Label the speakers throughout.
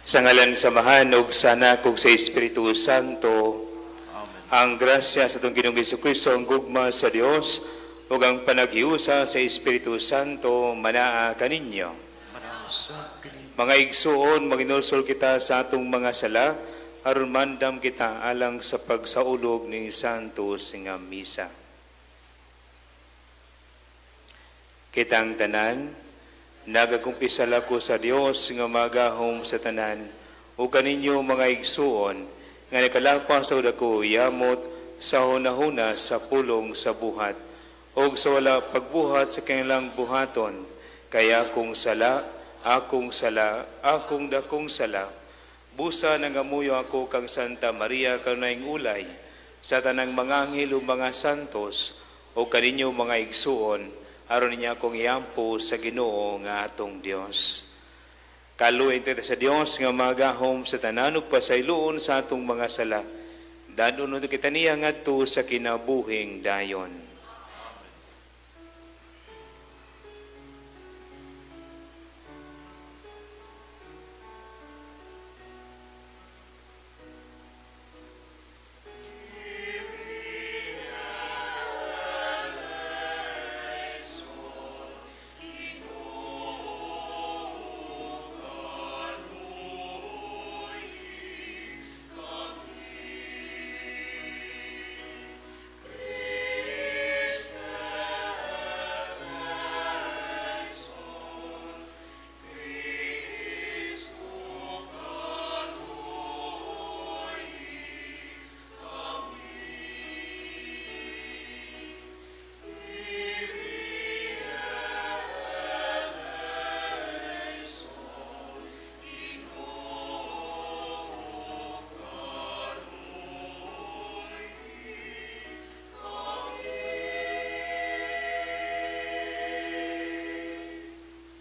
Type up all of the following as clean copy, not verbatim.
Speaker 1: Sa ngalan samahan ug sa Anak ug sa Espiritu Santo. Amen. Ang grasya sa itong Ginoong Jesucristo, ang gugma sa Dios ug ang panaghiusa sa Espiritu Santo manaa kaninyo. Mga igsuon, maginulsol kita sa atong mga sala aron mandam kita alang sa pagsaulog ni Santos nga misa. Kitang tanan, nagakumpisal ako sa Dios nga magahom sa tanan, o kaninyo mga igsuon, nga nakalapa sa udako yamot sa hunahuna sa pulong sa buhat, o sa wala pagbuhat sa kanilang buhaton, kaya akong sala, akong dakong sala, busa nangamuyo ako kang Santa Maria kanayng ulay, sa tanang mga anghel o mga santos, o kaninyo mga igsuon, aron niya akong iampo sa Ginoo nga atong Dios. Kaluoy tayo sa Dios nga magahom sa tanan ug pasayloon sa atong mga sala. Danon kita niya ngadto sa kinabuhing dayon.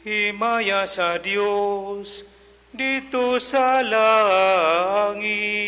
Speaker 1: Himaya sa Diyos dito sa langit.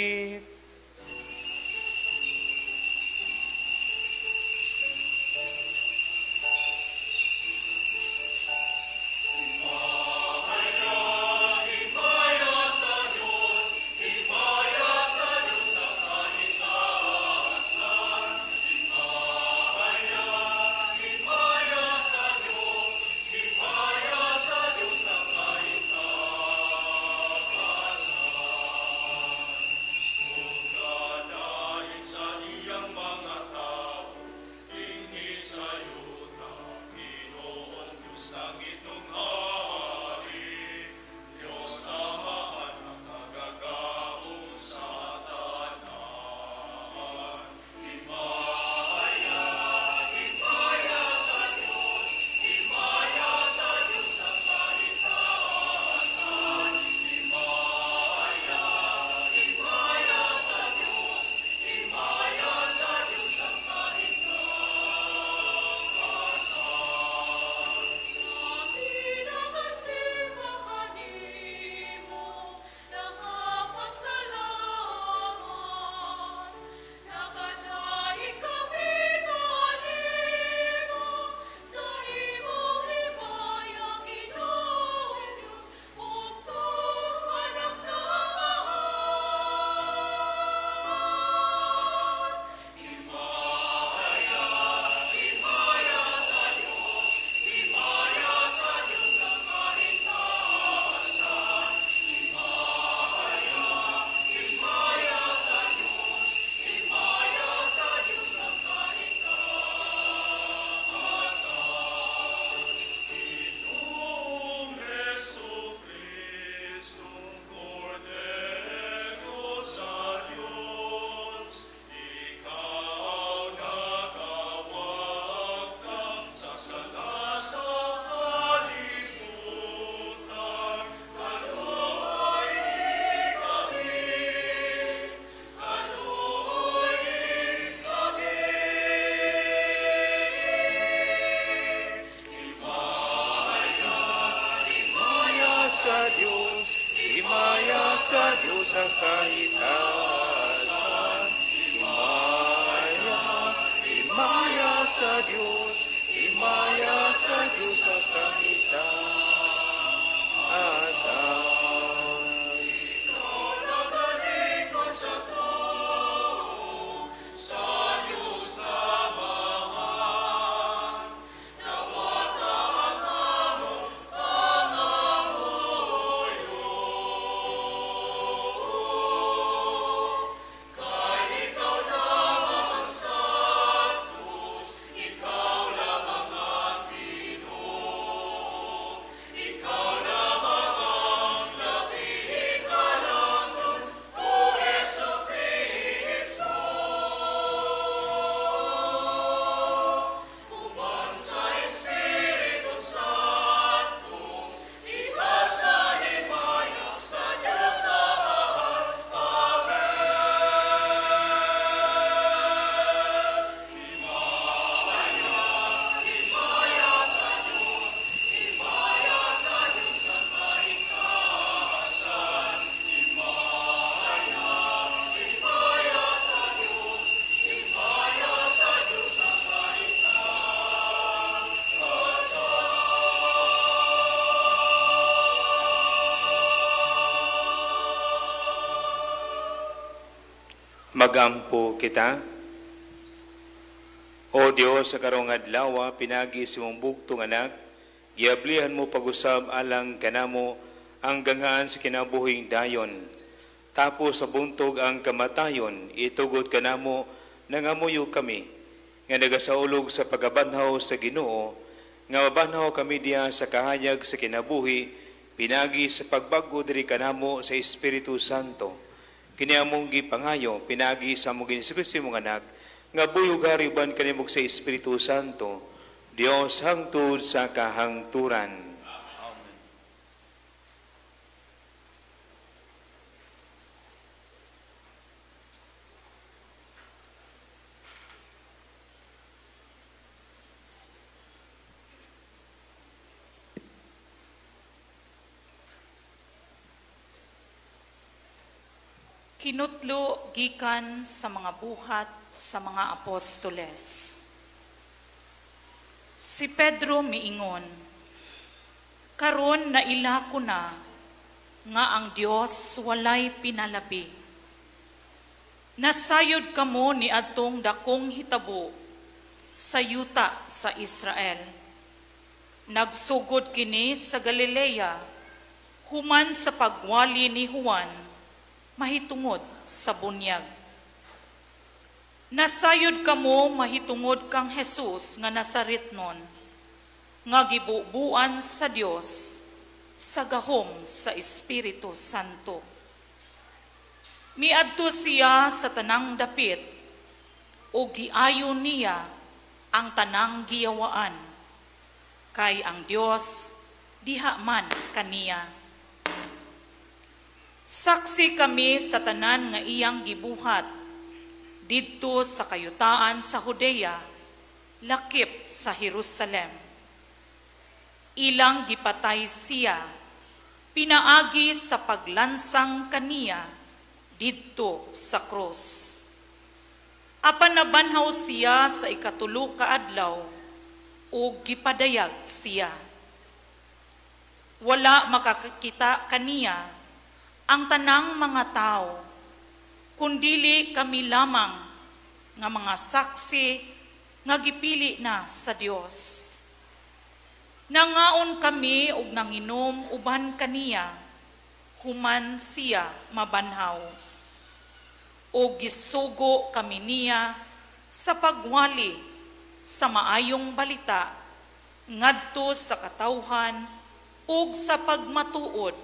Speaker 1: Magampo kita. O Dios, sa karong adlaw, pinagi si mong bugtong anak, giablihan mo pag-usab alang kanamo ang gangaan sa kinabuhing dayon. Tapos sa buntog ang kamatayon, itugod kanamo nangamuyo kami, nga nagasaulog sa pagabanhaw sa Ginoo, nga mabanhaw kami diya sa kahayag sa kinabuhi, pinagi sa pagbago diri kanamo sa Espiritu Santo. Kini among gipangayo, pinagi sa among Ginisikristo mong anak, nga buyog hariban kanimog sa Espiritu Santo, Dios hangtod sa kahangturan.
Speaker 2: Kinutlo gikan sa mga buhat sa mga apostoles. Si Pedro miingon, karon naila ko na nga ang Dios walay pinalabi. Nasayod kamo ni adtong dakong hitabo sa yuta sa Israel. Nagsugod kini sa Galilea, human sa pagwali ni Juan, mahitungod sa bunyag. Nasayod kamo mahitungod kang Jesus nga Nazaretnon, nga gibubuan sa Dios sa gahom sa Espiritu Santo. Miadto siya sa tanang dapit o giayon niya ang tanang giyawaan, kay ang Dios diha man kaniya. Saksi kami sa tanan nga iyang gibuhat didto sa kayutaan sa Judea, lakip sa Jerusalem. Ilang gipatay siya, pinaagi sa paglansang kaniya didto sa krus. Apan nabanhaw siya sa ikatulo ka adlaw o gipadayag siya. Wala makakita kaniya ang tanang mga tao, kundili kami lamang nga mga saksi nga gipili na sa Dios. Nangaon kami og nanginom uban kaniya, human siya mabanhaw. O gisugo kami niya sa pagwali sa maayong balita ngadto sa katawhan ug sa pagmatuod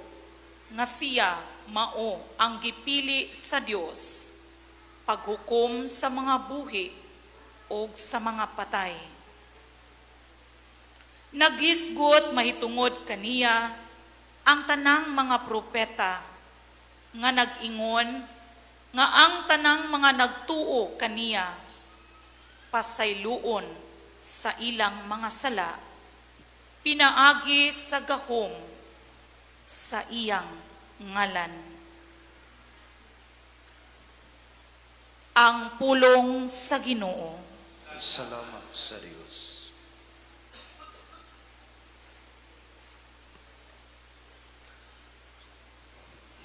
Speaker 2: nga siya mao ang gipili sa Dios, paghukom sa mga buhi o sa mga patay. Naghisgot mahitungod kaniya ang tanang mga propeta nga nag-ingon nga ang tanang mga nagtuo kaniya pasayloon sa ilang mga sala, pinaagi sa gahom sa iyang ngalan. Ang pulong sa Ginoo.
Speaker 3: Salamat sa Diyos.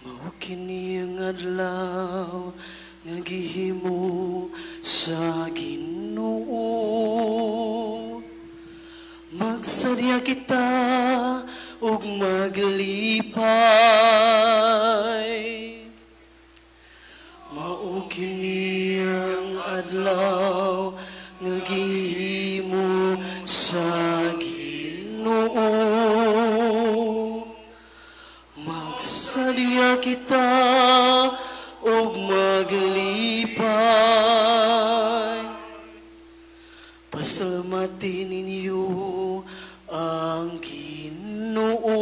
Speaker 3: Mao kini ang adlaw nga gihimo sa Ginoo. Magsadya kita ug maglipay. Mao kini ang adlaw nga gihimo sa Ginoo. Magsadya kita ug maglipay. Pasalamatin ninyo ang Ginoo.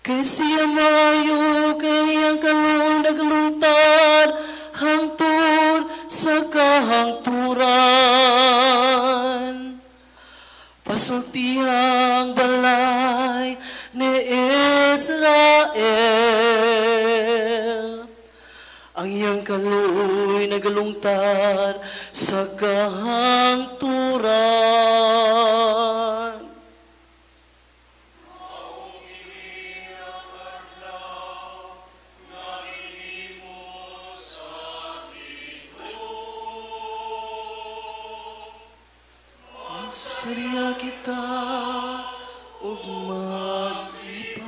Speaker 3: Kay siya mayo, kay ang kalong naglungtad hangtod sa kahangturan. Pasultihang balay ni Israel, ang iyang kaloy nagalungtad sa kahangturan. kita ug maglipay.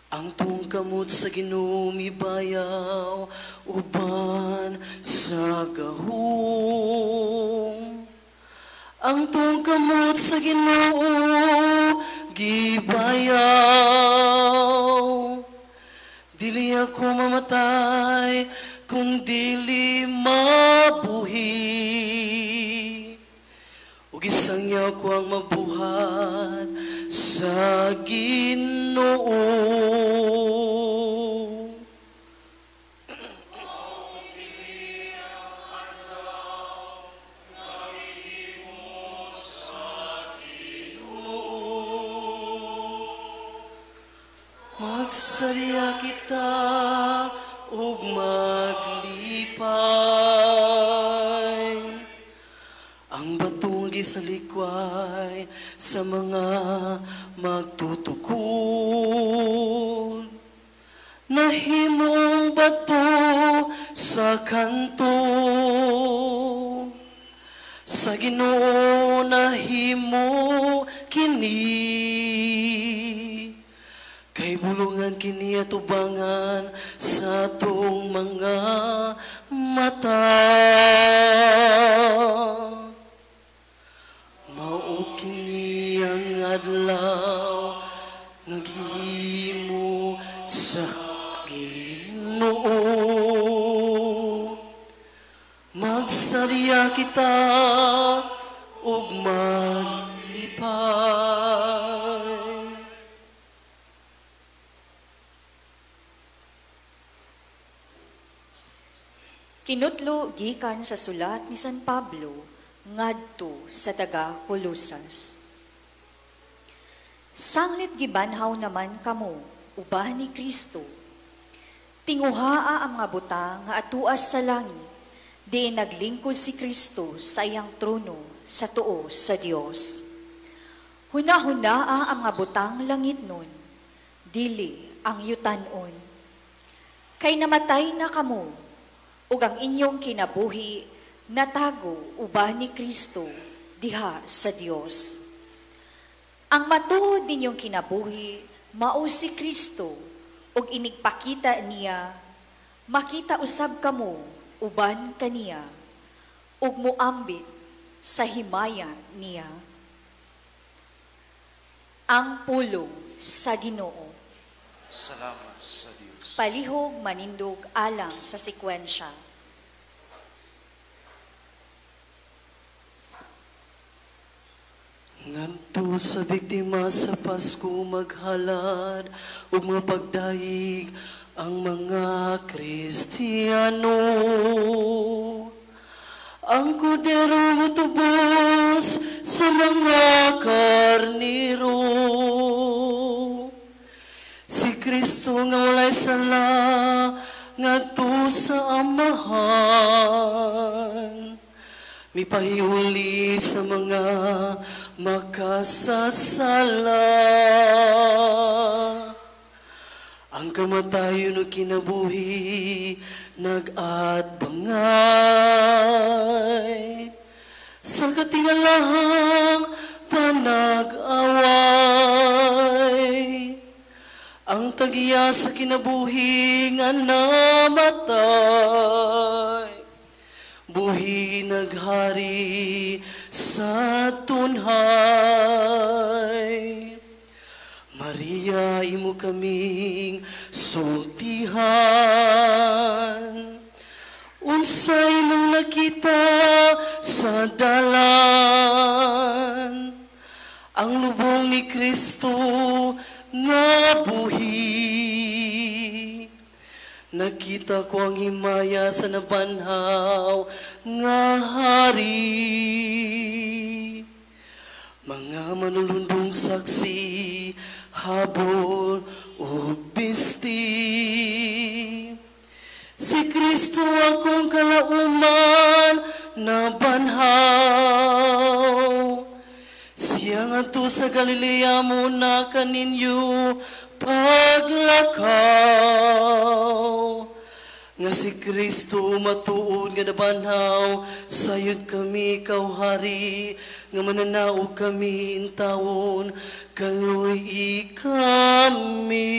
Speaker 3: Ang tuong kamot sa Ginoo mibayaw uban sa gahom. Ang tuong kamot sa Ginoo gibayaw. Dili ako mamatay kung dili mabuhi. Ug isangyaw ko ang mabuhat sa Ginoo. Magsarya kita ug maglipay. Ang batong gisalikway sa mga magtutukod. Nahimong bato sa kanto. Sa Ginoo nahimo kini. Kay bulungan kini atubangan sa atong mga mata. Mao kini ang adlaw nga gihimo sa Ginoo. Magsarya kita ug maglipay.
Speaker 4: Kinutlo gikan sa sulat ni San Pablo ngadto sa taga Colosas. Sanglit gibanhaw naman kamo ubahan ni Kristo. Tinguhaa ang mga butang nga atuas sa langit, di naglingkod si Kristo sa iyang trono sa tuo sa Dios. Hunahunaa ang mga butang langit nun, dili ang yutanon. Kay namatay na kamo, ug ang inyong kinabuhi natago uban ni Kristo diha sa Dios. Ang matuod ninyong kinabuhi mao si Kristo ug inigpakita niya, makita usab kamo uban kaniya ug moambit sa himaya niya. Ang pulong sa Ginoo.
Speaker 3: Salamat sa Dios.
Speaker 4: Palihog manindog alang sa sekwensya.
Speaker 3: Ngadto sa biktima sa Pasko maghalad ug mga pagdayeg ang mga Kristiyano. Ang kordero mutubos sa mga karniro. Si Kristo nga walay sala ngadto sa Amahan. Mipahiuli sa mga makasasala. Ang kamatayon o kinabuhi nag-atbangay sa katingalahang panag-away. Ang tagiya sa kinabuhi nga namatay, buhi naghari sa tunhay. Maria, imo kaming sultihan. Unsay mong nakita sa dalan, ang lubong ni Kristo nga buhi. Nakita ko ang himaya sa nabanhaw nga hari. Mga manulundong saksi, habol o bisti. Si Kristo akong kalauman na banhaw. Siya nga to sa Galilea muna kaninyo paglakaw. nga si Kristo matuod nga nabanhaw, sayod kami kauhari, nga mananaog kami intawon, kaluy kami.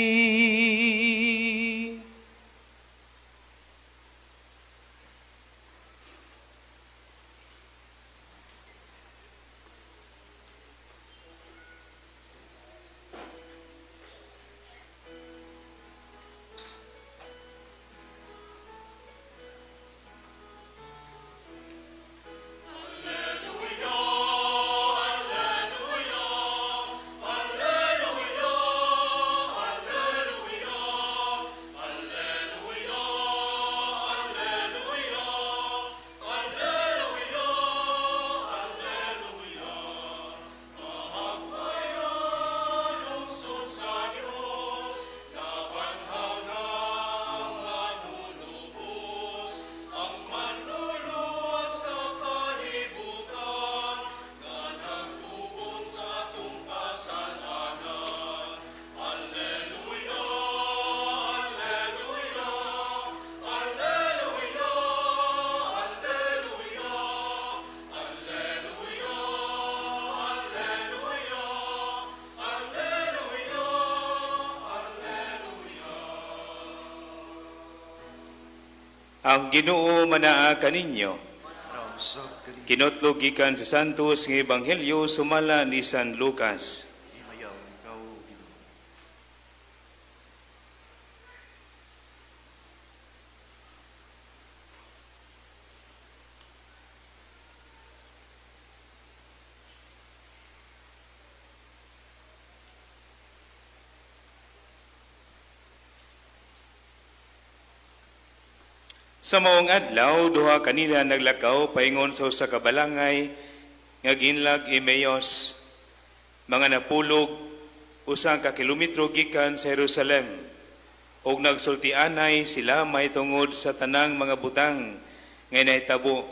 Speaker 1: Ang Ginoo manaa kaninyo. Kinotlo gikan sa Santos nga Ebanghelyo sumala ni San Lucas. Sa maong adlaw, duha kanila naglakaw paingon sa usa ka balangay nga ginlag Emmaus, mga napulog usa ka kilometro gikan sa Jerusalem, ug nagsultianay sila may tungod sa tanang mga butang nga nahitabo.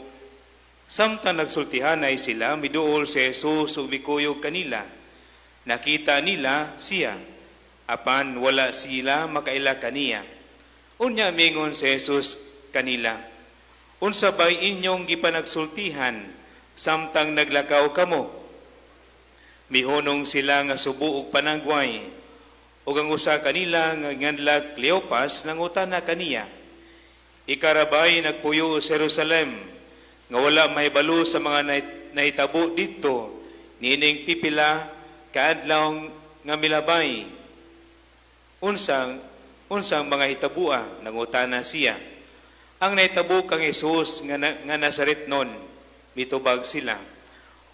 Speaker 1: Samtang nagsultihanay sila, miduol si Jesus ug mikuyog kanila. Nakita nila siya, apan wala sila makaila kaniya. Unya mingon si Jesus kanila, unsa bay inyong gipanagsultihan samtang naglakaw kamo? Mihunong sila nga subo og panagway, ug ang usa kanila nga nganlag Cleopas nangutana kaniya, ikarabay nagpuyo sa Jerusalem nga wala mahibalo sa mga nahitabo dito nining pipila kaadlaw nga milabay. Unsang mga hitabua? Nangutana siya. Ang nahitabo kang Jesus nga Nazaretnon, mitubag sila.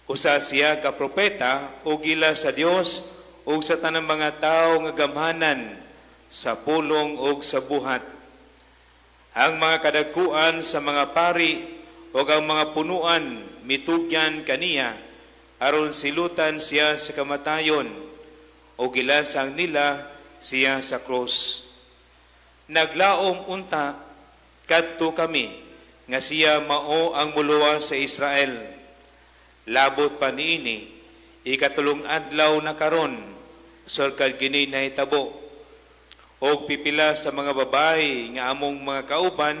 Speaker 1: Usa siya ka propeta o gila sa Dios o sa tanang mga tao nga gamhanan sa pulong o sa buhat. Ang mga kadagkuan sa mga pari o ang mga punuan mitugyan kaniya aron silutan siya sa kamatayon o gilasang nila siya sa krus. Naglaom unta kadto kami nga siya mao ang muluwa sa Israel. Labot pa niini, ikatulong adlaw na karon, surkad kini nahitabo. Og pipila sa mga babae nga among mga kauban,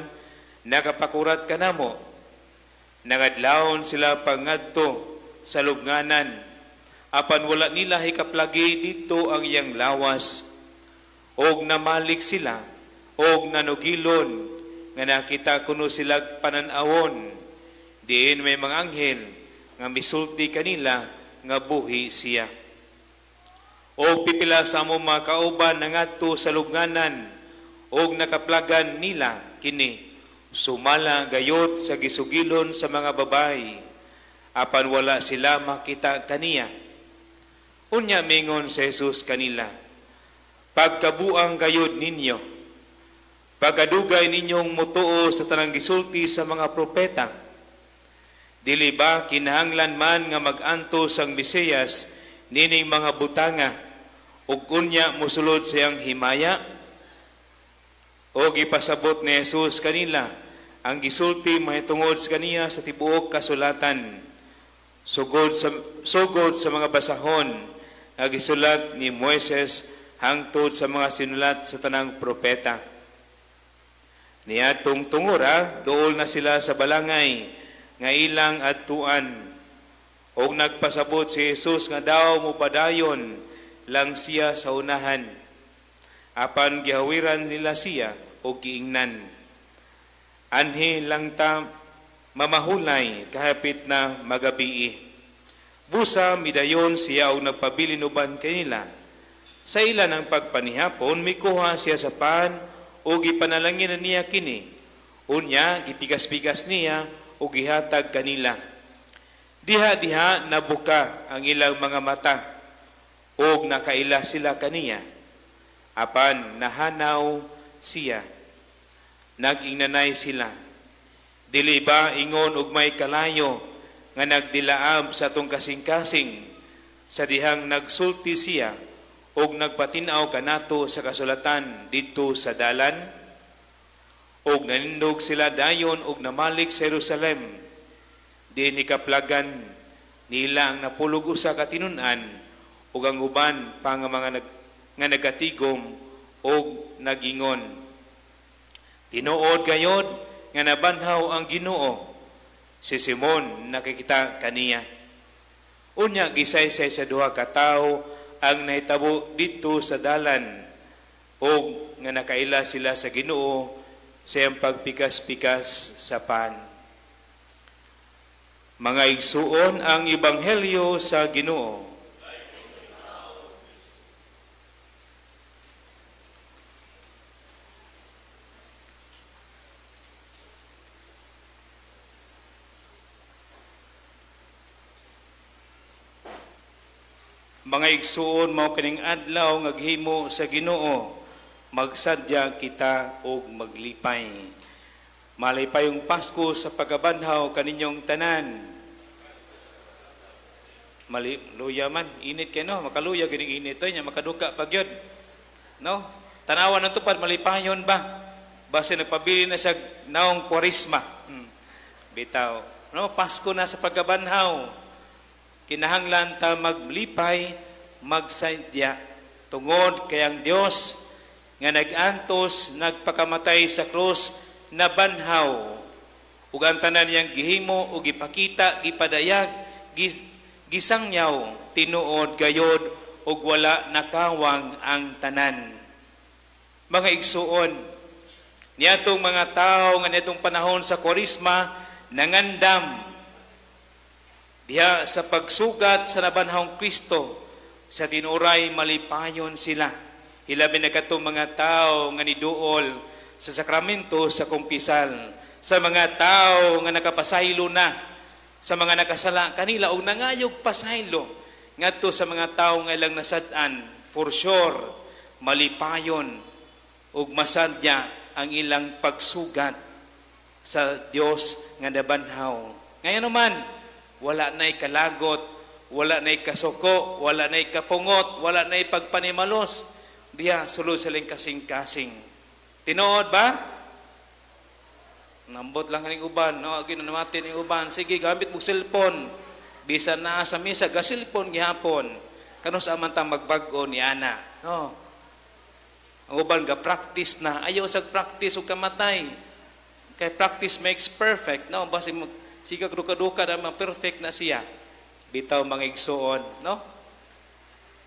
Speaker 1: nakapakurat kanamo. Nangadlawon sila pangadto sa lubnganan, apan wala nila hikaplagi dito ang iyang lawas. Og namalik sila, og nanugilon, nga nakita kuno sila pananawon, diin may mga anghel nga misulti kanila nga buhi siya. O pipila sa among mga kauban nangadto sa lubnganan, og nakaplagan nila kini, sumala gayot sa gisugilon sa mga babae, apan wala sila makita kaniya. Unya mingon si Jesus kanila, pagkabuang gayod ninyo, pagkadugay ninyong mutuo sa tanang gisulti sa mga propeta. Dili ba kinahanglan man nga mag-anto sang Mesiyas nining mga butanga ug unya mosulod siyang himaya? O gipasabot ni Jesus kanila ang gisulti mahitungod sa kaniya sa tibuok kasulatan, sugod sa mga basahon nga gisulat ni Moises hangtod sa mga sinulat sa tanang propeta. Niadtong tungura, dool na sila sa balangay, nga ilang adtuan. Og nagpasabot si Jesus nga daw mupadayon lang siya sa unahan. Apan gihawiran nila siya og giingnan. Anhi lang ta mamahulay kahapit na magabii. Busa midayon siya og nagpabilin uban kanila. Sa ilan ang pagpanihapon, mikuha siya sa pan o gipanalangin niya kini. Unya, gipigas-pigas niya o gihatag kanila. Diha-diha nabuka ang ilang mga mata o nakaila sila kaniya. Apan nahanaw siya. Nag-ingnanay sila. Dili ba ingon og may kalayo nga nagdilaab sa tong kasing-kasing sa dihang nagsulti siya og nagpatinaw kanato sa kasulatan dito sa dalan, og nanindog sila dayon og namalik sa Jerusalem. Di nikaplagan nila ang napulog usa ka tinun-an ug ang uban pa nga mga nga nagatigom og nagingon. Tinuod gayod nga nabanhaw ang Ginoo. Si Simon nakikita kaniya. Unya gisaysay sa duha ka tawo ang nahitabo dito sa dalan o nga nakaila sila sa Ginoo sa iyang pagpikas-pikas sa pan. Mga igsuon ang Ebanghelyo sa Ginoo. Mga igsuon, mao kining adlaw nga gihimo sa Ginoo, magsadya kita og maglipay. Malay pa yung Pasko sa pagabanhaw kaninyong tanan. Luya man, init kayo, no? Makaluya gining init nya makaduka pag yun. No? Tanawan ng tupad, malipayon ba? Basta nagpabili na sa naong Kwaresma. Bitaw. No? Pasko na sa pagabanhaw. Kinahanglan ta maglipay, magsadya, tungod kay ang Dios nga nag-antos, nagpakamatay sa krus, nabanhaw. Ug ang tanan niyang gihimo ug gipakita, gipadayag, gisangyaw, tinuod gayod ug wala nakawang ang tanan. Mga igsuon, niadtong mga tao nga nitong panahon sa Kwaresma nangandam diha sa pagsugat sa nabanhawng Kristo, sa tinuray malipayon sila. Hilabi na katong mga tao nga niduol sa sakramento sa kumpisal, sa mga tao nga nakapasaylo na, sa mga nakasala kanila o nangayog pasaylo, ngadto sa mga tao nga ilang nasad-an, for sure, malipayon ug masadya ang ilang pagsugat sa Dios nga nabanhaw. Ngayon naman, wala na'y kalagot, wala na'y kasuko, wala na'y kapungot, wala na'y pagpanimalos. Diya, sulod silang kasing-kasing. Tinood ba? Nambot lang kaning uban, no? Ginanamatin ng uban. Sige, gamit mo cellphone. Bisa na sa misa, gasilpon gihapon. Kano sa amantang magbago ni Ana, no? Ang uban ga-practice na. Ayaw sa practice o kamatay. Kay practice makes perfect, no? Basta siga duka-duka na perfect na siya. Bitaw mga igsuon, no?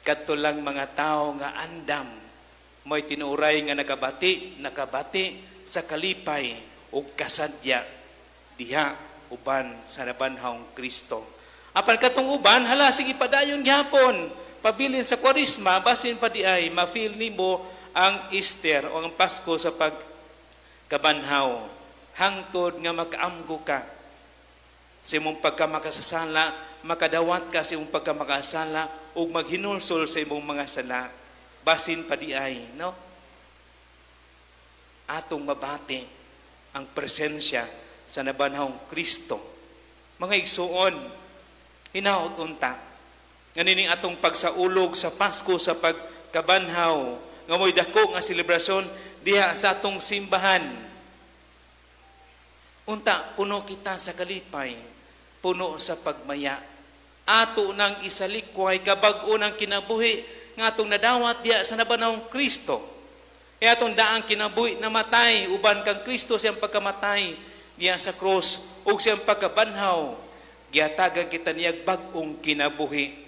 Speaker 1: Kadto lang mga tao nga andam, mo'y tinuray nga nakabati sa kalipay ug kasadya diha uban sa nabanhawng Kristo. Apan katong uban, hala sige padayon gyapon, pabilin sa Kwaresma, basin pa di ay ma-feel nimo ang Easter o ang Pasko sa pagkabanhaw. Hangtod nga makaamgo ka sa imong pagkamakasasala, makadawat ka sa imong pagkamakasala ug maghinulsol sa imong mga sala. Basin pa di ay, no? Atong mabati ang presensya sa nabanhawng Kristo. Mga igsuon, hinaot unta. Ganining atong pagsaulog sa Pasko sa pagkabanhaw, nga mo'y dako nga selebrasyon diha sa atong simbahan. Unta, puno kita sa kalipay, puno sa pagmaya. Ato nang isalikway kabag-o ng kinabuhi nga atong nadawat diya sa nabanhawng Kristo. E atong daang kinabuhi namatay, uban kang Kristo siyang pagkamatay diya sa cross, ug siyang pagkabanhaw, gihatagan kita niyag bag-ong kinabuhi.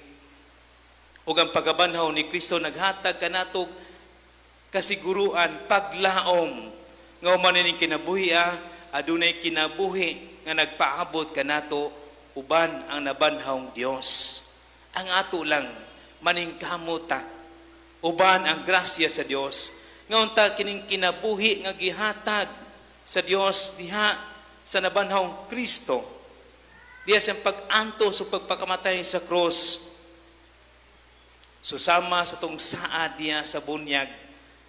Speaker 1: Ug ang pagkabanhaw ni Kristo naghatag kanatog kasiguruan, paglaom, nga human ning kinabuhi adunay kinabuhi nga nagpaabot kanato uban ang nabanhawng Dios. Ang ato lang maningkamot ta uban ang grasya sa Dios. Nga unta kining kinabuhi nga gihatag sa Dios diha sa nabanhawng Kristo. Diha siyang pag-anto sa pagpakamatay sa cross. Susama sa tong saad diha sa bunyag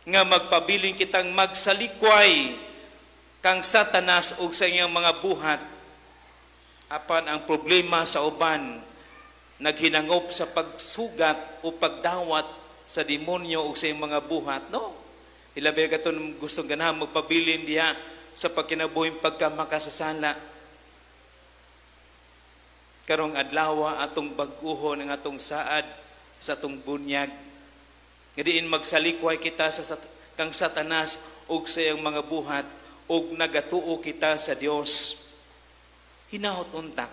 Speaker 1: nga magpabiling kitang magsalikway kang Satanas og sa iyang mga buhat. Apan ang problema sa uban naghinangop sa pagsugat o pagdawat sa demonyo o sa iyang mga buhat. No? Ilabi ka ito gustong ganahan magpabilin diha sa pagkinabuhing pagkamakasasala. Karong adlaw atong bag-uhon ang atong saad sa atong bunyag. Nga diin magsalikway kita sa kang Satanas o sa iyang mga buhat o nagatuo kita sa Dios. Hinahot unta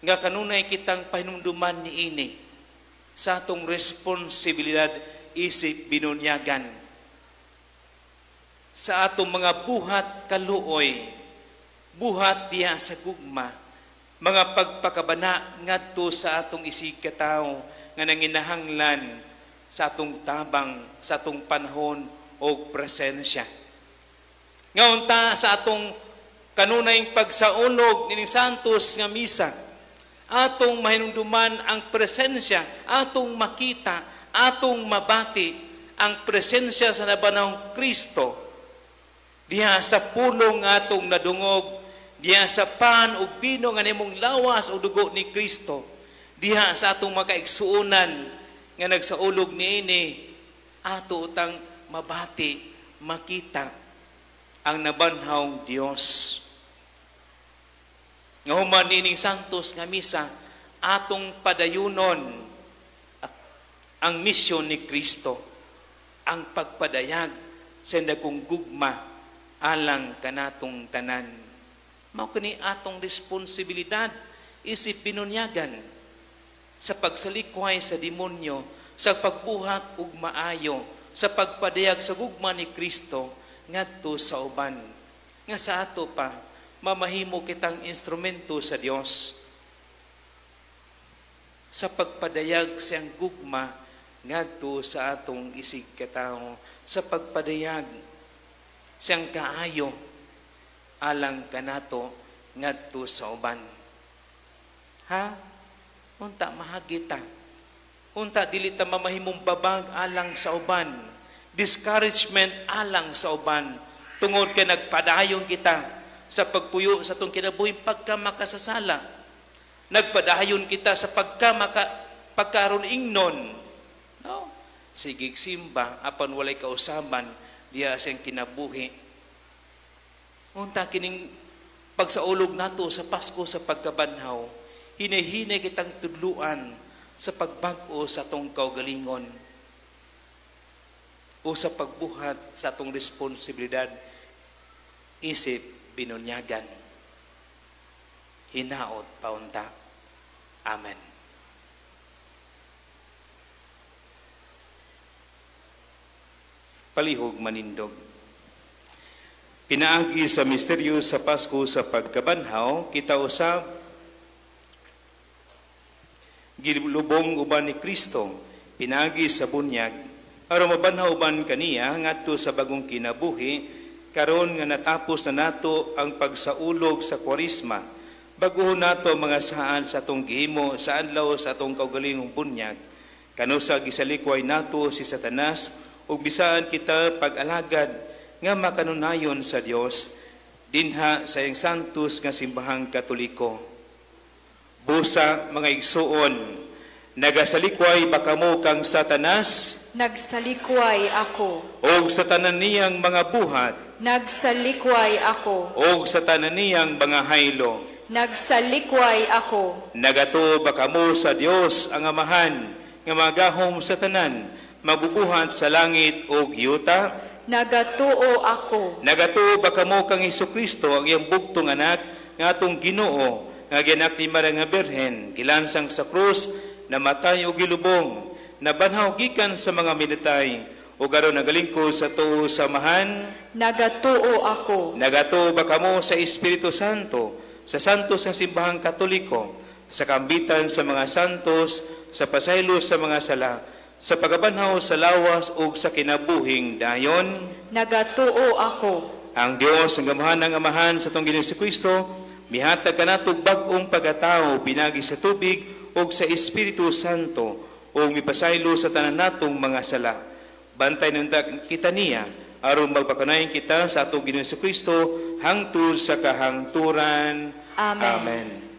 Speaker 1: nga kanunay kitang pahinumduman niini sa atong responsibilidad isip binunyagan. Sa atong mga buhat kaluoy, buhat diha sa gugma, mga pagpakabana ngadto sa atong isig katao nga nanginahanglan sa atong tabang, sa atong panahon o presensya. Nga unta sa atong kanunayng pagsaulog ni Santos nga misa, atong mahinumduman ang presensya, atong makita, atong mabati ang presensya sa nabanhawng Kristo diha sa pulong atong nadungog, diha sa pan ug bino nga nimong lawas o dugo ni Kristo, diha sa atong makaigsuonan nga nagsaulog niini, ato utang mabati, makita ang nabanhawng Dios. Nga human nining Santos nga misa, atong padayunon ang misyon ni Kristo, ang pagpadayag sa dagkong gugma alang kanatong tanan. Mao kini atong responsibilidad isip binunyagan sa pagsalikway sa demonyo, sa pagbuhat ug maayo, sa pagpadayag sa gugma ni Kristo ngadto sa uban. Nga sa ato pa mamahimo kitang instrumento sa Dios sa pagpadayag siyang gugma ngadto sa atong isig katao, sa pagpadayag siyang kaayo alang kanato ngadto sa uban. Ha? Unta mahagita. Unta dili ta mamahimong babag alang sa uban. Discouragement alang sa uban. Tungod kay nagpadayon kita sa pagpuyo sa tong kinabuhing pagkamakasasala. Nagpadayon kita sa pagkaron ingnon. No? Sigig simba apan walay kausaban diya siyang kinabuhi. Unta kining pagsaulog nato sa Pasko sa pagkabanhaw, hinay-hinay kitang tudluan sa pagbag-o sa atong kaugalingon o sa pagbuhat sa atong responsibilidad isip binunyagan. Hinaot paunta. Amen. Palihog manindog. Pinaagi sa misteryo sa Pasko sa pagkabanhaw, kita usab gilubong uban ni Kristo, pinaagi sa bunyag, aron mabanhaw uban kaniya ngadto sa bagong kinabuhi, karon nga natapos na nato ang pagsaulog sa Kwaresma, baguhon nato mga saan sa atong gihimo sa adlaw sa atong kaugalingong bunyag, kano sa gisalikway nato si Satanas, ug bisaan kita pag-alagad nga makanunayon sa Dios dinha sa iyang santos nga simbahang Katoliko. Busa mga igsuon, nagasalikway ba kamo kang Satanas?
Speaker 4: Nagsalikway ako.
Speaker 1: O sa tanan niyang mga buhat?
Speaker 4: Nagsalikway ako.
Speaker 1: O sa tanan niyang mga haylo?
Speaker 4: Nagsalikway ako.
Speaker 1: Nagato ba kamo sa Dios ang Amahan nga magahom sa tanan, mabubuhat sa langit o yuta?
Speaker 4: Nagatuo ako.
Speaker 1: Nagatuo ba kamo kang Hesukristo ang iyang bugtong anak nga atong Ginoo nga gianak ni Maria nga Birhen, gilansang sa krus, namatay o gilubong, nabanhaw gikan sa mga minatay, o garo nagalingkod sa tuo samahan.
Speaker 4: Nagatuo ako.
Speaker 1: Nagatuo ba kamo sa Espiritu Santo, sa santos nga simbahang Katoliko, sa kambitan sa mga santos, sa pasaylo sa mga sala, sa pagabanhaw sa lawas ug sa kinabuhing dayon.
Speaker 4: Nagatuo ako.
Speaker 1: Ang Dios ang gamahan ng Amahan sa tong Ginoong Kristo mihatag kanatog bag-ong pagkatao pinagi sa tubig ug sa Espiritu Santo ug mipasaylo sa tanan natong mga sala. Bantay nundag kita niya aron magpakanayon kita sa atong Ginoong Kristo hangtod sa kahangturan.
Speaker 4: Amen.
Speaker 1: Amen.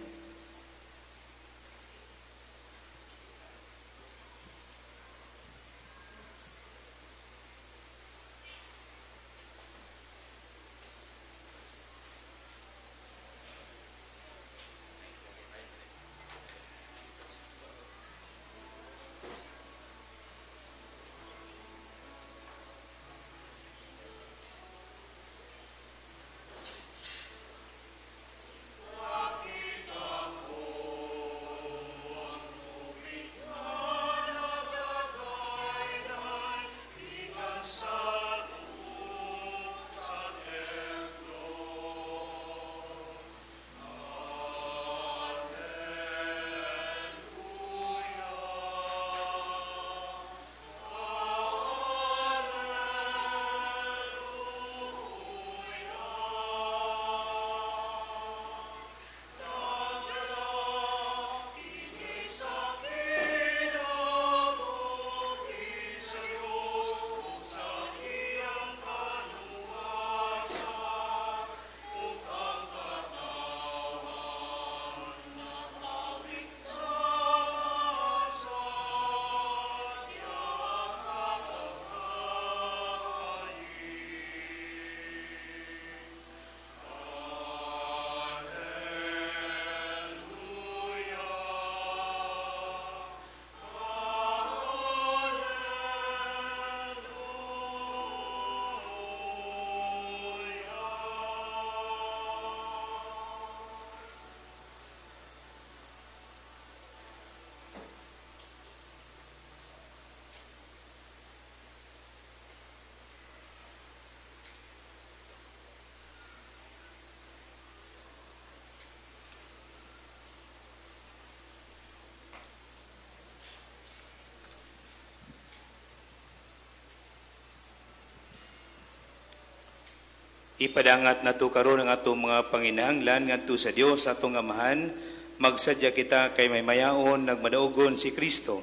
Speaker 1: Ipadangat nato karon ang atong mga panginahanglan ngadto sa Dios atong Amahan. Magsadya kita kay may mayaon nagmadaugon si Kristo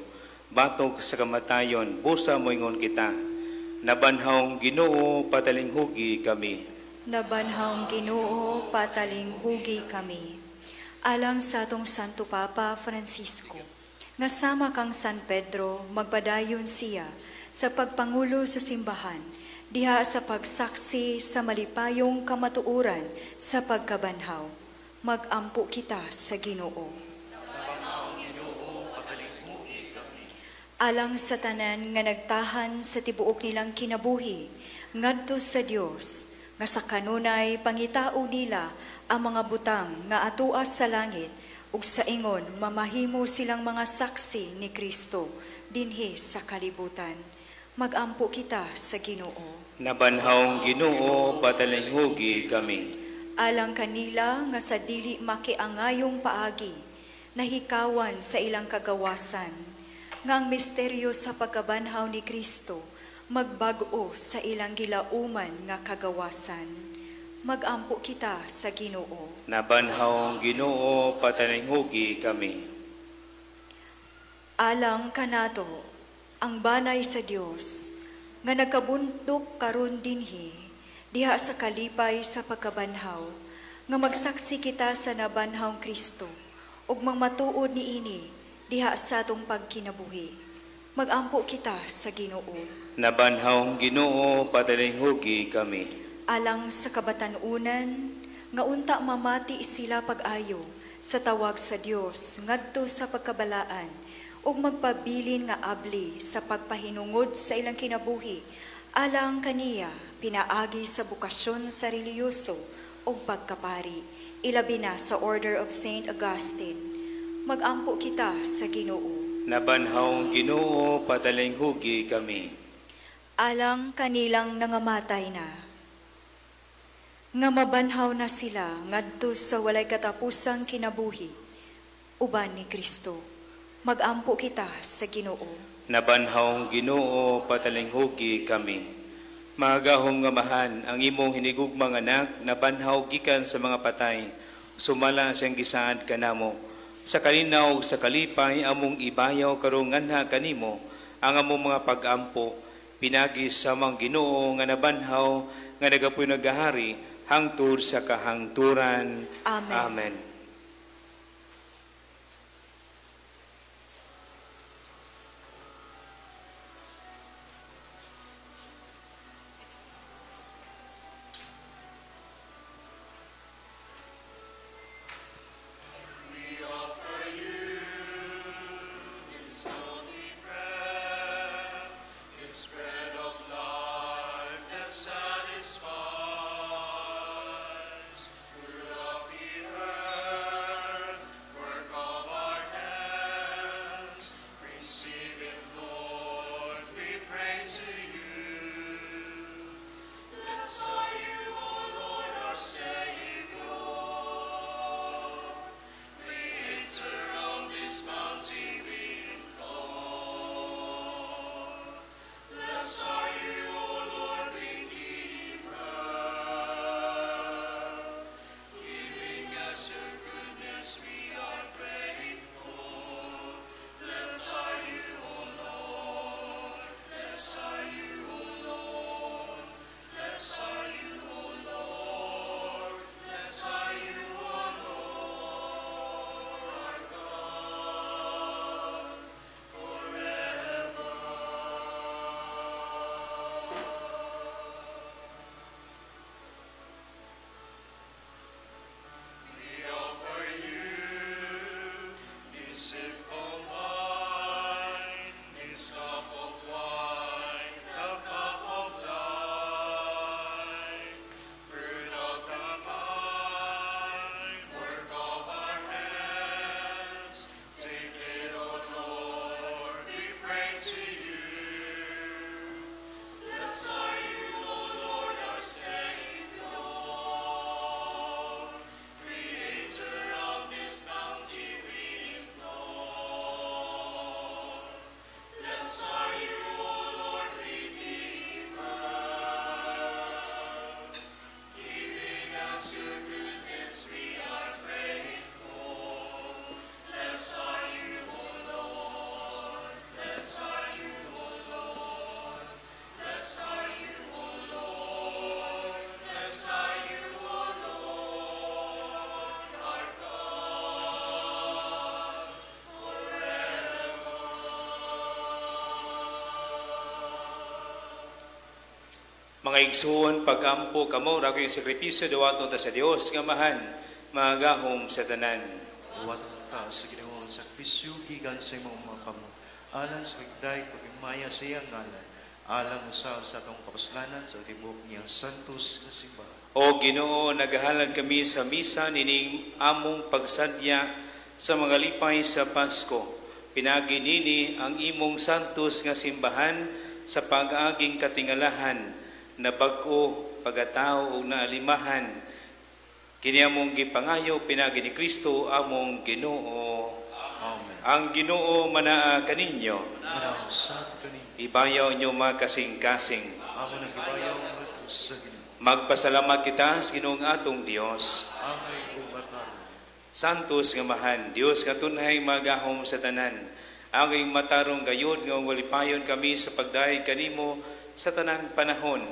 Speaker 1: batok sa kamatayon. Busa moingon kita. Nabanhawng Ginoo patalinghugi kami.
Speaker 4: Nabanhawng Ginoo patalinghugi kami. Alang sa atong Santo Papa Francisco, nga sama kang San Pedro magpadayon siya sa pagpangulo sa simbahan, diha sa pagsaksi sa malipayong kamatuoran sa pagkabanhaw. Mag-ampo kita sa Ginoo. Alang sa tanan nga nagtahan sa tibuok nilang kinabuhi, ngadto sa Dios, nga sa kanunay pangitao nila ang mga butang nga atuas sa langit, ug sa ingon mamahimo silang mga saksi ni Kristo dinhi sa kalibutan. Mag-ampo kita sa Ginoo.
Speaker 1: Nabanhawng Ginoo patalinghugi kami.
Speaker 4: Alang kanila nga sa dili makiangayong paagi, nahikawan sa ilang kagawasan, nga ang misteryo sa pagkabanhaw ni Kristo magbag-o sa ilang gilauman nga kagawasan. Mag-ampo kita sa Ginoo.
Speaker 1: Nabanhawng Ginoo patalinghugi kami.
Speaker 4: Alang kanato ang banay sa Dios nga nagkabundok karon dinhi diha sa kalipay sa pagkabanhaw, nga magsaksi kita sa nabanhawng Kristo ug magmatuod niini diha sa atong pagkinabuhi. Mag-ampo kita sa Ginoo.
Speaker 1: Nabanhawng Ginoo patalinghugi kami.
Speaker 4: Alang sa kabatanunan nga unta mamati sila pag-ayo sa tawag sa Dios ngadto sa pagkabalaan ug magpabilin nga abli sa pagpahinungod sa ilang kinabuhi
Speaker 5: Alang kaniya, pinaagi sa bukasyon sa reliyoso o pagkapari, ilabi na sa Order of St. Augustine. Mag-ampo kita sa Ginoo.
Speaker 1: Nabanhaw Ginoo, patalinghugi kami.
Speaker 5: Alang kanilang nangamatay na. Nga mabanhaw na sila ngadto sa walay katapusang kinabuhi. Uban ni Kristo, mag-ampo kita sa Ginoo.
Speaker 1: Nabanhaw Ginoo, patalinghugi kami. Magahom nga mahan ang imong hinigugmang anak, nabanhaw gikan sa mga patay, sumala siyang gisaad kanamo. Sa kalinaw, sa kalipay, among ibayaw karong nganha kanimo, ang among mga pag-ampo, pinagis sa mga Ginoo nga nabanhaw, nga nagapoy nagahari, hangtod sa kahangturan.
Speaker 5: Amen.
Speaker 1: Amen. Mga igsoon, pag-ampo kamo, rako yung sakripisyo, dawaton ta sa Dios nga mahan, magahom sa tanan.
Speaker 6: Dawaton ta sa Ginoo sa sakripisyo, gigan sa imong mga kamo, alang sa pagday, pagimaya sa iyang ngalan, alang usab sa atong kapuslanan sa tibok niyang santos nga simbahan.
Speaker 1: O Ginoo, nagahalan kami sa misa nining among pagsadya sa mga lipay sa Pasko. Pinagi nini ang imong santos nga simbahan sa pag-aging katingalahan, na bag-o, pagataw o naalimahan. Kini among gipangayo, pinagi ni Kristo among Ginoo.
Speaker 6: Amen.
Speaker 1: Ang Ginoo manaa kaninyo.
Speaker 6: Manausap kaninyo.
Speaker 1: Ibayaw nyo makasing-kasing.
Speaker 6: Amo nagibayaw mo sa Ginoo.
Speaker 1: Magpasalamat kita sa Ginoong atong Dios.
Speaker 6: Amay ubatar.
Speaker 1: Santos nga mahan, Dios nga tunay magahom sa tanan. Ang matarong gayod nga walipayon kami sa pagdaig kanimo sa tanang panahon.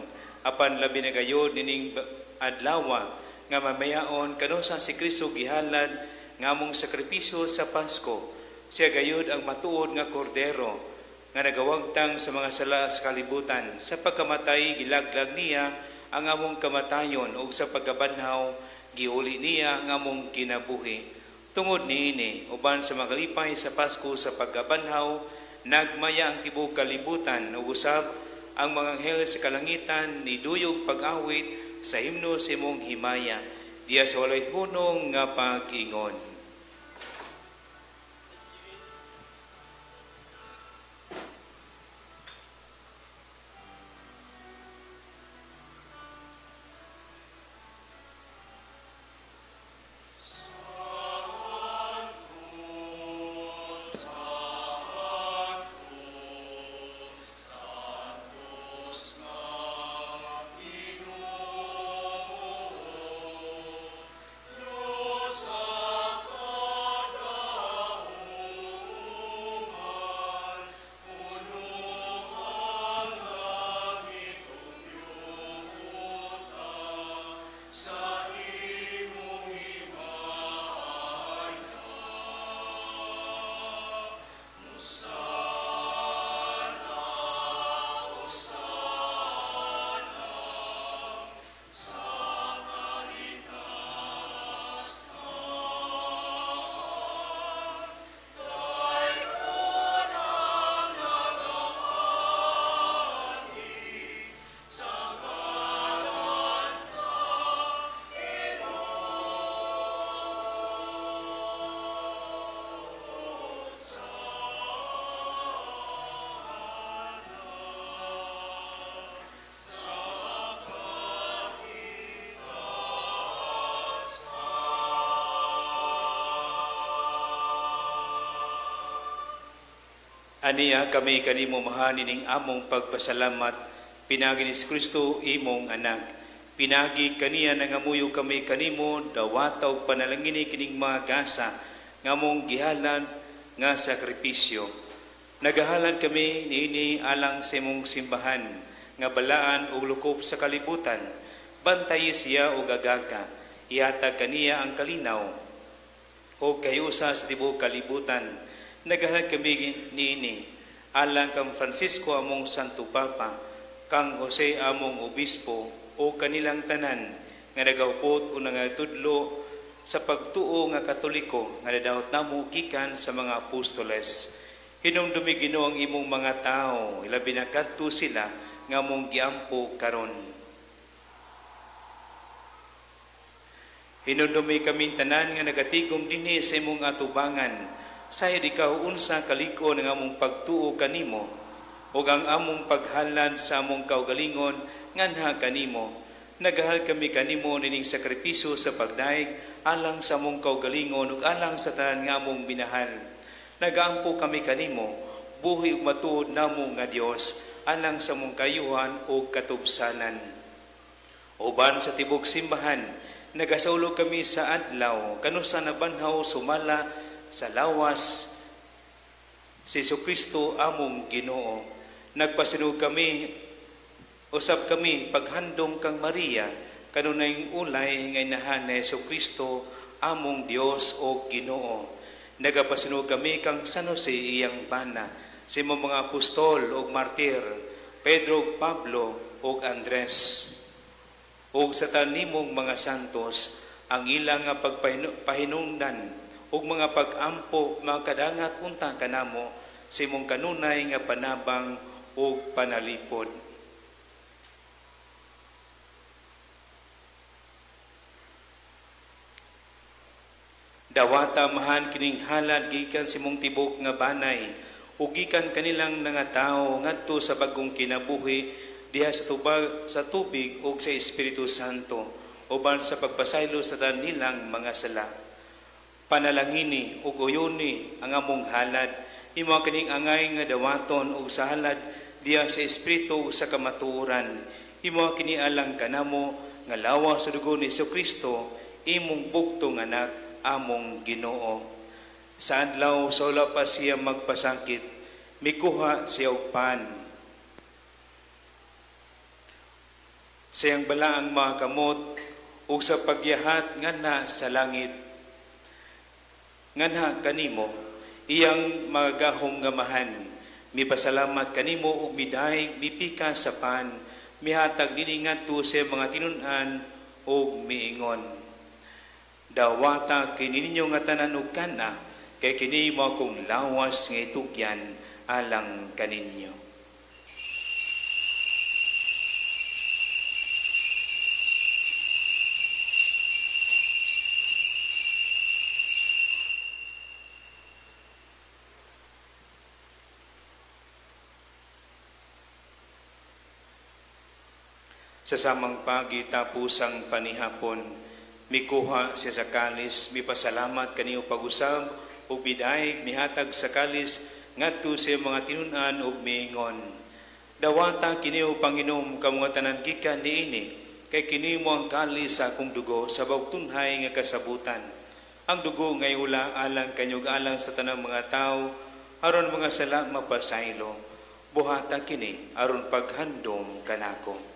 Speaker 1: Apan labi na gayod nining adlawa nga mamayaon kanosa si Kristo gihalad nga among sakripisyo sa Pasko. Siya gayod ang matuod nga kordero nga nagawagtang sa mga sala sa kalibutan. Sa pagkamatay gilaglag niya ang among kamatayon ug sa pagkabanhaw giuli niya ang among kinabuhi. Tungod niini uban sa magalipay sa Pasko sa pagkabanhaw nagmaya ang tibuok kalibutan ug usab ang mga anghel sa kalangitan ni duyog pag-awit sa himno sa imong himaya, diya sa walay hunong nga pag-ingon. Aniya kami kanimo mahanin among pagpasalamat, pinagi ni Kristo imong anak. Pinagi kaniya nangamuyo kami kanimo, dawataw panalangini kining mga gasa, ngamong gihalan nga sakripisyo. Nagahalan kami niini alang sa imong simbahan, nga balaan o lukop sa kalibutan, bantay siya o gagaka, ihatag kaniya ang kalinaw, o kayusa sa tibuok kalibutan. Naghahanap kami niini, alang kang Francisco among Santo Papa, kang Jose among Obispo, o kanilang tanan, nga nagaupot o nangatudlo sa pagtuo nga Katoliko, nga nadawat namo kikan sa mga apostoles. Hinumdumi Ginoo ang imong mga tao, ilabi na kadto sila, nga mong giampo karon. Hinumdumi kaming tanan nga nagatigom dinhi sa imong atubangan, sayad ikaw unsa kaliko ng among pagtuo kanimo, o ang among paghalan sa among kaugalingon nganha kanimo. Nagahal kami kanimo nining sakripisyo sa pagdaig alang sa among kaugalingon ug alang sa tanan nga among minahal. Nagaampo kami kanimo, buhi ug matuod namo nga Dios, alang sa among kayuhan ug katubsanan. Uban sa tibok simbahan, nagasaulog kami sa adlaw, kanusa nabanhaw sumala sa lawas si Kristo among Ginoo. Nagpasinog kami, usab kami paghandong kang Maria, kanunay ulay nga inahan ni Kristo among Dios o Ginoo. Nagapasinog kami kang San Jose iyang bana, si mga apostol o martir, Pedro ug Pablo o Andres, o sa tanimong mga santos, ang ilang nga pagpahinungdan ug mga pag-ampo, mga kadangat unta kanamo sa imong kanunay nga panabang ug panalipod. Dawata mahan kining halad gikan sa imong tibok nga banay, ug gikan kanilang nga tawo ngadto sa bagong kinabuhi diha sa tubig ug sa Espiritu Santo, uban sa pagpasaylo sa nilang mga sala. Panalangini ug uyoni ang among halad, imo kining angay nga dawaton ug sa halad diya sa espiritu sa kamatuoran. Imo kini alang kanamo nga lawas sa dugo ni Kristo, imong bugtong anak among Ginoo. Sa adlaw sa wala pa siya magpasakit, mikuha siya og pan. Siyang balaang mga kamot ug sa pagyahat nganha sa langit. Nganha kanimo iyang magahom nga mahan, mipasalamat kanimo ug midaig mipika sa pan, mihatag dinhi ngadto sa mga tinun-an ug miingon. Dawata kini ninyo nga tanan ug kana, kay kini mo akong lawas nga itugyan alang kaninyo. Sa samang pagitapusang panihapon, mikuha siya sa kalis, mipasalamat kaniyo pag-usab, ug bidayeg mihatag sa kalis, ngadto sa mga tinunan ug miingon. Dawata kiniyo Panginom ka mga tanan gikan niini, kay kini mo ang kalis sa akong dugo sa bawtunhay nga kasabutan. Ang dugo ngay ula alang kanyog alang sa tanang mga tao, aron mga sala mapasaylo. Buhata kini aron paghandom kanako.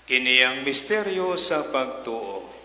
Speaker 1: Kini ang misteryo sa pagtuo.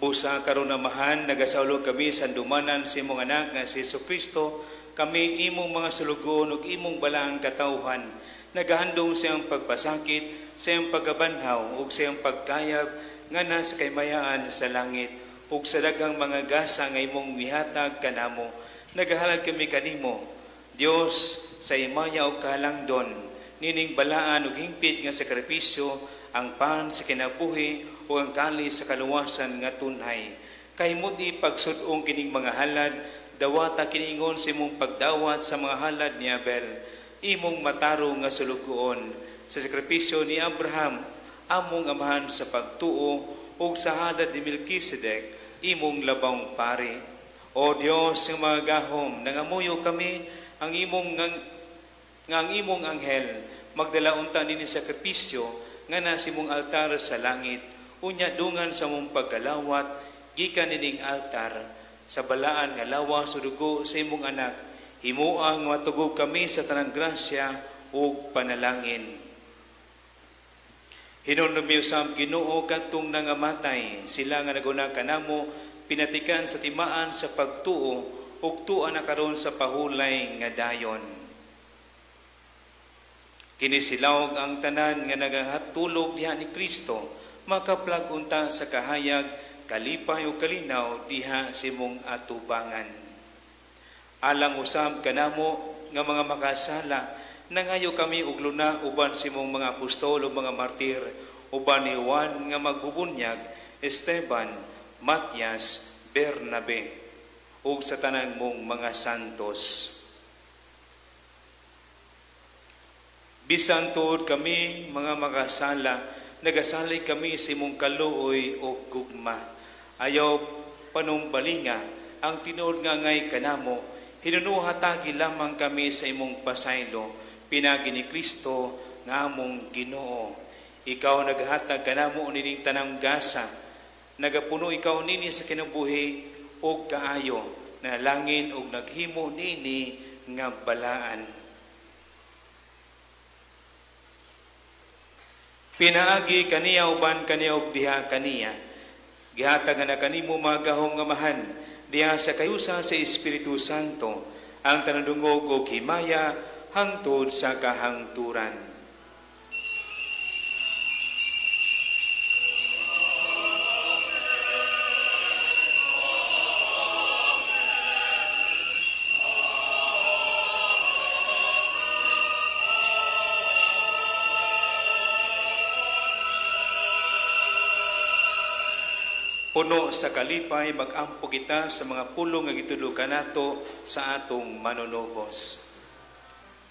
Speaker 1: Busa karon amahan, nagasaulo kami sa dumanan sa imong anak nga si Jesucristo, kami imong mga sulugon ug imong balaang katawhan, nagahandom siyang pagpasakit, siyang pagkabanhaw ug siyang pagkayab nga nasa kaymayaan sa langit ug sa daghang mga gasa nga imong mihatag kanamo. Nagahalad kami kanimo, Dios, sa imaya ug kahalangdon, nining balaan ug hingpit nga sakripisyo, ang pan sa kinabuhi o ang kalis sa kaluwasan nga tunhay. Kahimot pagsudong kining mga halad, dawata kiningon sa imong pagdawat sa mga halad ni Abel, imong mataro nga sulugoon sa sakripisyo ni Abraham, among amahan sa pagtuo o sa halad ni Melkisedek, imong labang pari. O Dios ng mga gahom, nangamuyo kami ang imong anghel, magdala unta nini sakripisyo nga nasimong altar sa langit, unya dungan sa mong pagkalawat, gikan nining altar, sa balaan nga lawas o dugo sa imong anak, himuang matugog kami sa tanang grasya o panalangin. Hinunumi usab Ginoo kadtong nangamatay, sila nga naguna kanamo, pinatikan sa timaan sa pagtuo, ug tuan na karon sa pahulay nga dayon. Kinisilawag ang tanan nga nagahatulog diha ni Kristo, makaplag unta sa kahayag, kalipay o kalinaw diha sa imong atubangan. Alang usab kanamo nga mga makasala, nangayo kami og luna uban sa imong mga apostol o mga martir, uban ni Juan nga magbubunyag, Esteban, Matias, Bernabe, ug sa tanang mong mga santos. Bisan tuod kami mga makasala, nagasalay kami sa imong kaluoy o gugma. Ayaw panumbalinga ang tinuod nga ngay kanamo, hinunuhatagi lamang kami sa imong pasaylo, pinagi ni Kristo nga among Ginoo. Ikaw naghatag kanamo nining tanang gasa, nagapuno ikaw nini sa kinabuhi o kaayo, nalangin og naghimo nini nga balaan. Pinaagi kaniya uban kaniya ug diha kaniya. Gihatag na kanimo mga gahom nga mahan, diha sa kayusa sa Espiritu Santo, ang tanadungog ug himaya hangtod sa kahangturan. Puno sa kalipay, mag-ampo kita sa mga pulong nga gitulukan nato sa atong manunubos.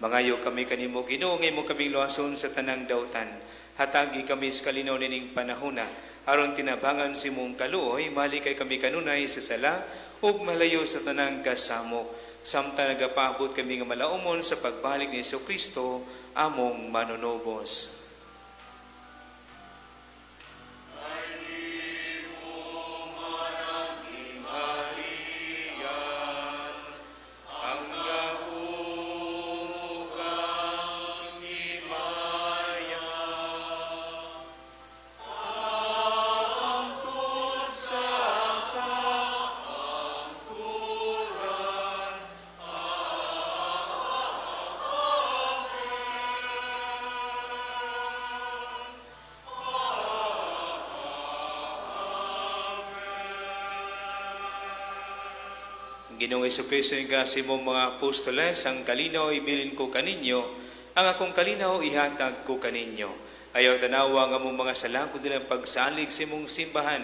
Speaker 1: Mangayo kami kanimo Ginoo, ngaymo kaming luwason sa tanang dautan. Hatagi kami sa kalinaw nining panahona, aron tinabangan si mong kaluoy, mali kay kami kanunay sa sala, ug malayo sa tanang kasamok. Samtang nagapaabot kami nga malaumon sa pagbalik ni Jesucristo, among manunubos. Ginoong Jesucristo nga si mong mga apostoles, ang kalinaw ibilin ko kaninyo, ang akong kalinaw ihatag ko kaninyo. Ayaw tanawa nga mong mga sala, kundi lang pagsalig si mong simbahan,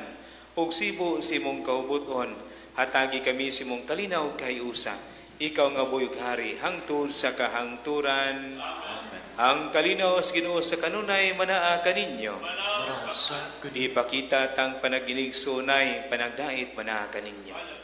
Speaker 1: o sibo si mong kaubuton, hatagi kami si mong kalinaw kay usa. Ikaw nga buyog hari, hangtod sa kahangturan. Amen. Ang kalinaw sa Ginoo sa kanunay manaa kaninyo. Ipakita tang panaginig sunay, panagdait manaa kaninyo.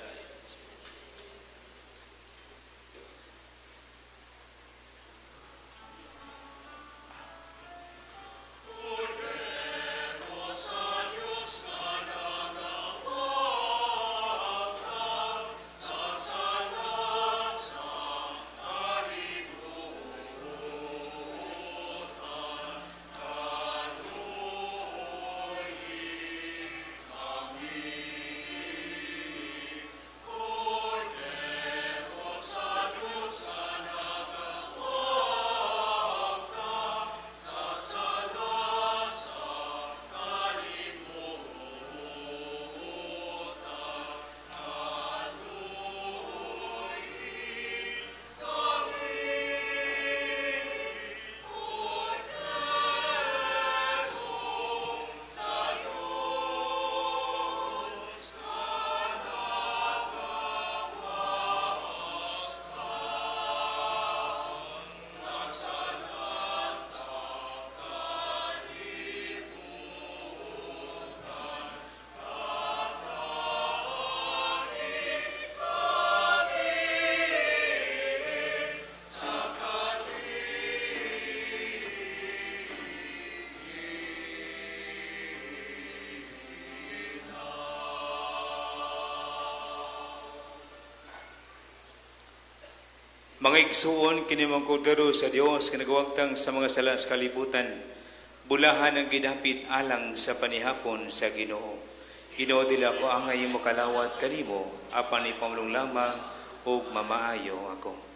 Speaker 1: Mga igsuon, kinimang kordero sa Dios, kinagawagtang sa mga sala sa kalibutan, bulahan ang gidapit alang sa panihapon sa Ginoo. Ginoo dila ko angay mo kalawat kanimo, apan ipamulong lamang ug mamaayo ako.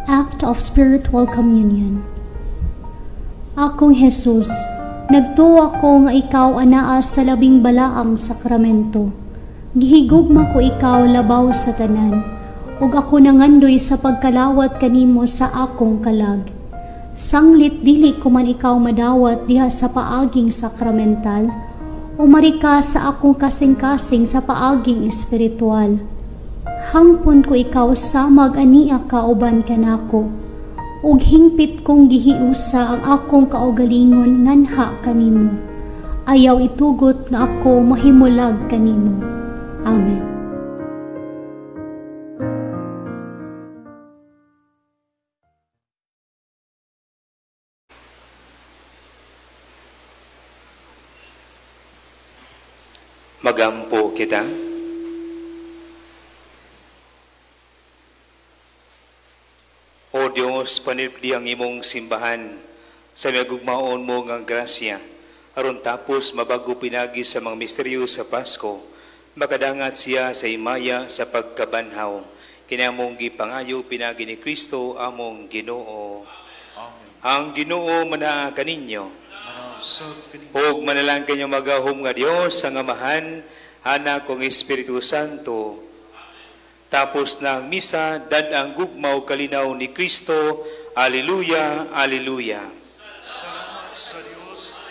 Speaker 7: Act of Spiritual Communion. Akong Jesus, nagtuo ako nga ikaw anaas sa labing balaang sakramento. Gihigugma ko ikaw labaw sa tanan, ug ako nangandoy sa pagkalawat kanimo sa akong kalag. Sanglit dili ko man ikaw madawat diha sa paaging sakramental, o marika sa akong kasing-kasing sa paaging espiritual. Hangpon ko ikaw samag ania kauban kanako, ug hingpit kong gihiusa ang akong kaugalingon nganha kanimo. Ayaw itugot na ako mahimulag kanimo. Amen.
Speaker 1: Magampo kita. O Diyos, panipdi ang imong simbahan sa magugmaon mo nga grasya, aron tapos mabago pinagi sa mga misteryo sa Pasko, makadangat siya sa imaya sa pagkabanhaw. Kinamong gipangayo pinagi ni Kristo among Ginoo. Amen. Ang Ginoo manaa kaninyo. Og manalang kanyo magahom nga Dios ang Amahan, Anak kong Espiritu Santo. Tapos na ang misa, dadang gugmaw kalinaw ni Kristo. Alleluia, alleluia.
Speaker 6: Salamat sa Diyos.